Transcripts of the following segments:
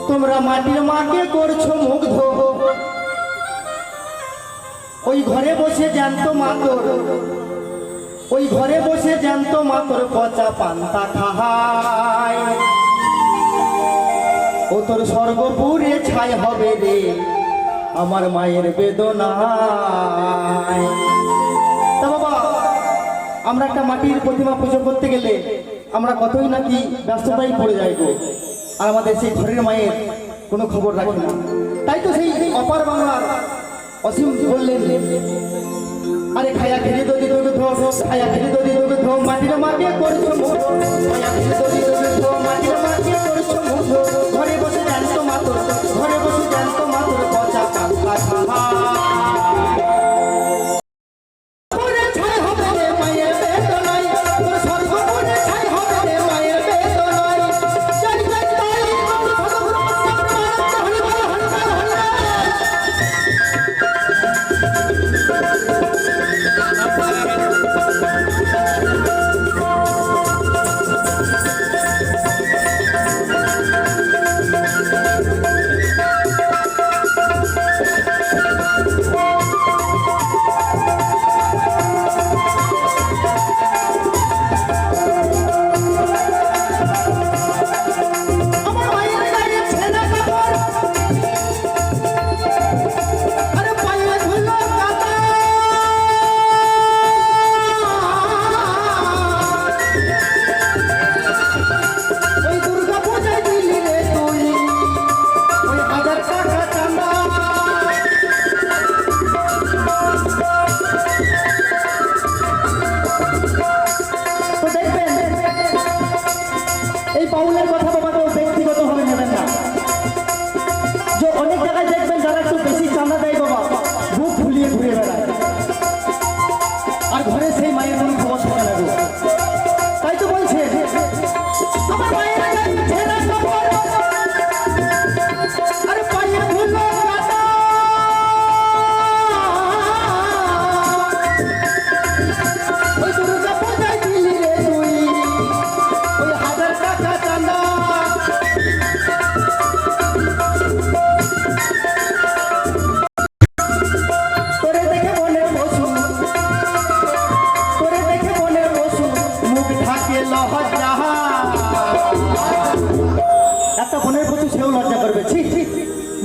তোমরা মাটির মাকে করছো মুগ্ধ, ওই ঘরে বসে জ্যান্ত মাতর, ওই ঘরে বসে জ্যান্ত মাতর পচা পান্তা খাহায়। ও তোর স্বর্গপুরে ছাই হবে রে আমার মায়ের বেদনায়। তা বাবা, আমরা একটা মাটির প্রতিমা পুজো করতে গেলে আমরা কতই নাকি ব্যস্ততায় পড়ে যাই গো, আর আমাদের সেই ঘরের মায়ের কোনো খবর রাখি না। তাই তো সেই অপার বাংলার অসীম বললেন, আরে খায়া খেলে দদি দদি ধো, খায়া খেলে দদি দদি ধো, মাটির মাকে করছো মুখ, খায়া খেলে দদি দদি ধো, মাটির মাকে করছো মুখ, ঘরে বসে জ্যান্ত মাতর, ঘরে বসে জ্যান্ত মাতর পচা পান্তা খাহায়।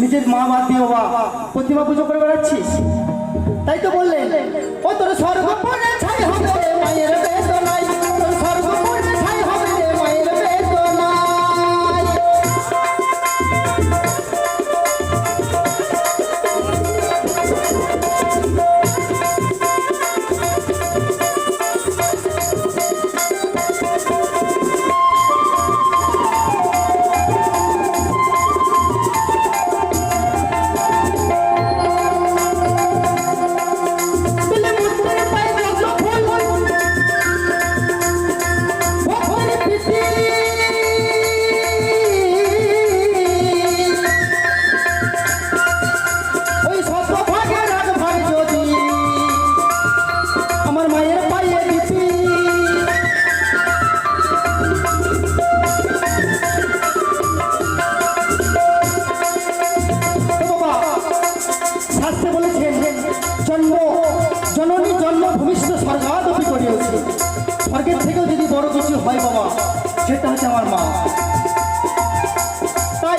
নিজের মা বাদ দিয়ে বাবা প্রতিমা পুজো করে বেড়াচ্ছিস, তাই তো বললেন ও তোর স্বর্গপুরে ছাই হবে মায়ের বেদনায়, তোর স্বর্গপুরে ছাই হবে মায়ের বেদনায়। স্বর্গের থেকেও যদি বড় কিছু হয় বাবা, সেটা হচ্ছে আমার মা। তাই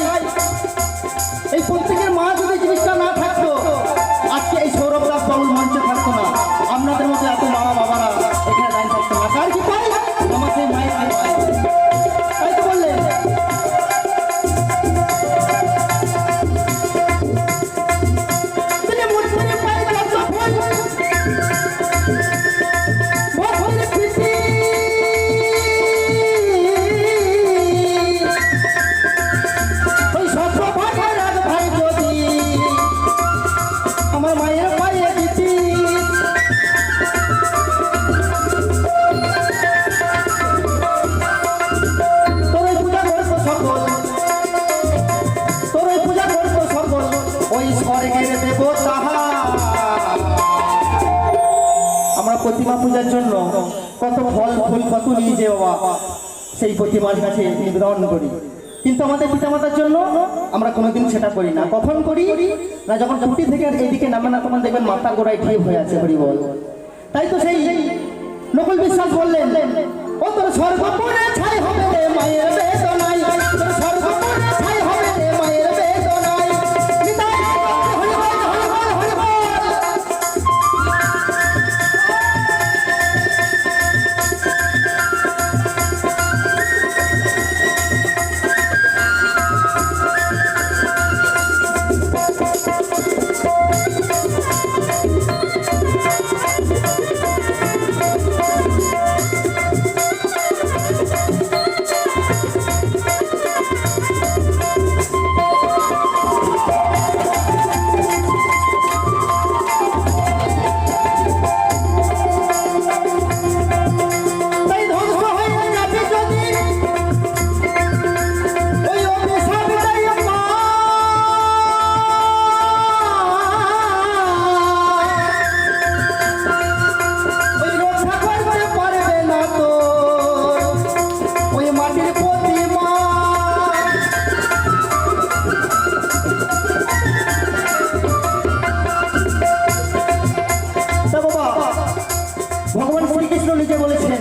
এই প্রত্যেকের মা যদি জিনিসটা না থাকতো, আজকে এই সৌরভ দাস বাবুর মঞ্চে থাকতো না, আপনাদের মধ্যে এত মা বাবারা এখানে দাঁড়িয়ে থাকতো না। কার কি পাই আমার সেই মায়ের পাই, তাই তো বললেন প্রতিমা পূজার জন্য কত ফল ফুল কত নিয়ে যে বাবা সেই প্রতিমার কাছে নিবেদন করি, কিন্তু আমাদের পিতামাতার জন্য আমরা কোনোদিন সেটা করি না। কখন করি না, যখন টুটি থেকে আর এদিকে নামে না তখন দেখবেন মাথা গোড়ায় ঠিক হয়ে আছে, হরি বল। তাই তো সেই নকুল বিশ্বাস বললেন, ও তোর স্বর্গপুরে ছাই হবে রে মায়ের বেদনায়, তোর স্বর্গপুরে ছাই হবে রে মায়ের বেদনায়। নিতাই হরি বল, হরি বল, হরি বল। ভগবান শ্রীকৃষ্ণ নিজে বলেছেন,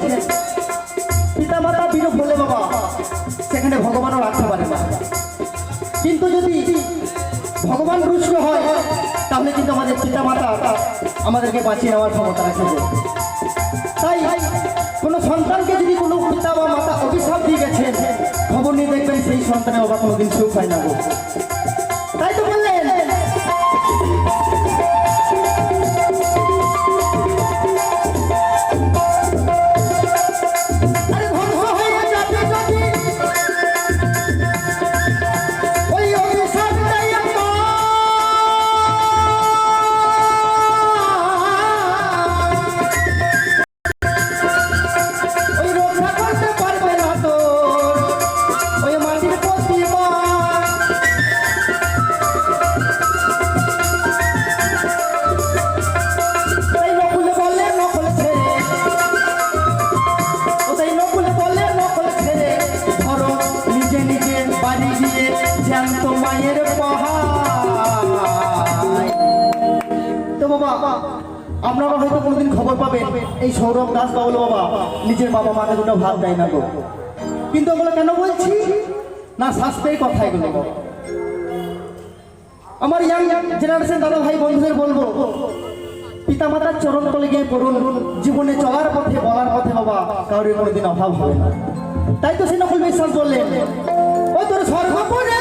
পিতা মাতা বিরূপ হলে বাবা সেখানে ভগবানও রাখতে পারে না। কিন্তু যদি ভগবান রুষ্ট হয় তাহলে কিন্তু আমাদের পিতা মাতা আমাদেরকে বাঁচিয়ে নেওয়ার ক্ষমতা রাখে। তাই কোনো সন্তানকে যদি কোনো পিতা বা মাতা অভিশাপ দিয়ে গেছেন, খবর নিয়ে দেখবেন সেই সন্তানের বাবা কোনোদিন সুখ হয় না। তাই তো বললেন, আপনারা হয়তো কোনোদিন খবর পাবেন এই সৌরভ দাস বাবুল বাবা নিজের বাবা মাকে দুটো ভাত দেয় না গো। কিন্তু ওগুলো কেন বলছি না, শাস্ত্রের কথা এগুলো। আমার ইয়াং জেনারেশন দাদা ভাই বন্ধুদের বলবো, পিতা মাতার চরণ তলে গিয়ে পড়ুন, জীবনে চলার পথে বলার পথে বাবা কারোর কোনোদিন অভাব হবে না। তাই তো সে নকুল বিশ্বাস বললেন, ও তোর স্বর্গপুরে